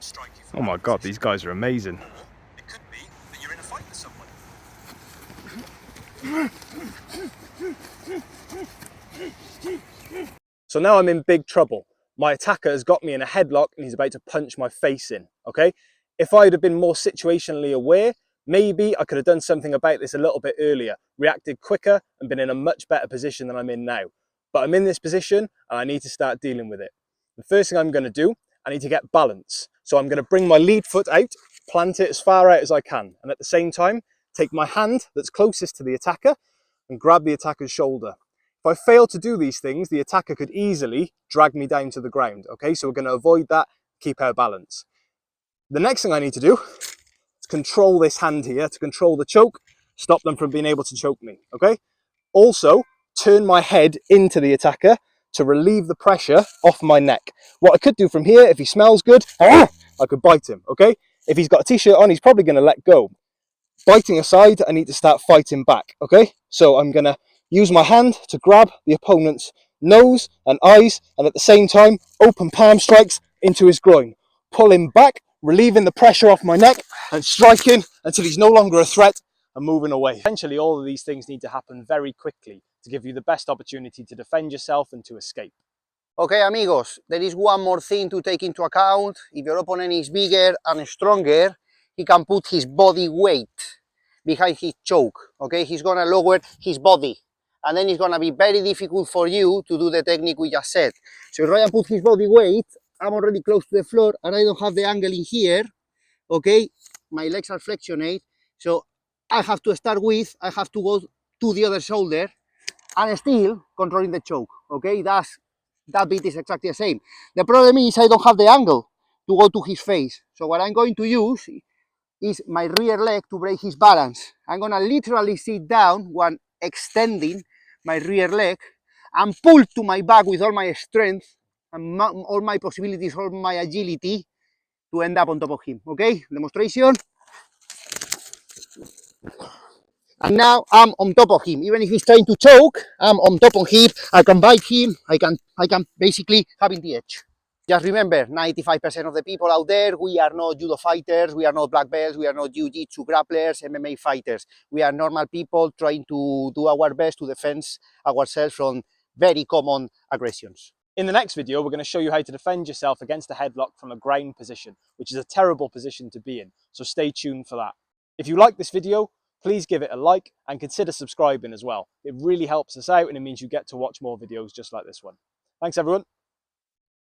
strike you Oh from my that god, position. these guys are amazing. Or it could be that you're in a fight with someone. So now I'm in big trouble. My attacker has got me in a headlock and he's about to punch my face in, okay? If I'd have been more situationally aware, maybe I could have done something about this a little bit earlier, reacted quicker and been in a much better position than I'm in now. But I'm in this position and I need to start dealing with it. The first thing I'm going to do, I need to get balance. So I'm going to bring my lead foot out, plant it as far out as I can, and at the same time, take my hand that's closest to the attacker and grab the attacker's shoulder. If I fail to do these things, the attacker could easily drag me down to the ground, okay? So we're going to avoid that, keep our balance. The next thing I need to do is control this hand here, to control the choke, stop them from being able to choke me, okay? Also, turn my head into the attacker to relieve the pressure off my neck. What I could do from here, if he smells good, I could bite him, okay? If he's got a t-shirt on, he's probably going to let go. Biting aside, I need to start fighting back, okay? So I'm going to use my hand to grab the opponent's nose and eyes, and at the same time, open palm strikes into his groin. Pull him back, relieving the pressure off my neck, and striking until he's no longer a threat and moving away. Essentially, all of these things need to happen very quickly to give you the best opportunity to defend yourself and to escape. Okay, amigos, there is one more thing to take into account. If your opponent is bigger and stronger, he can put his body weight behind his choke, okay? He's gonna lower his body, and then it's gonna be very difficult for you to do the technique we just said. So if Ryan puts his body weight, I'm already close to the floor, and I don't have the angle in here, okay? My legs are flexionate, so I have to start with, I have to go to the other shoulder, and still controlling the choke, okay? That bit is exactly the same. The problem is I don't have the angle to go to his face. So what I'm going to use is my rear leg to break his balance. I'm gonna literally sit down while extending my rear leg and pull to my back with all my strength and all my possibilities, all my agility to end up on top of him, okay? Demonstration. And now I'm on top of him. Even if he's trying to choke, I'm on top of him. I can bite him. I can basically have in the edge. Just remember, 95% of the people out there, we are not judo fighters, we are not black belts, we are not jiu-jitsu grapplers, MMA fighters. We are normal people trying to do our best to defend ourselves from very common aggressions. In the next video, we're going to show you how to defend yourself against a headlock from a ground position, which is a terrible position to be in. So stay tuned for that. If you like this video, please give it a like and consider subscribing as well. It really helps us out and it means you get to watch more videos just like this one. Thanks everyone.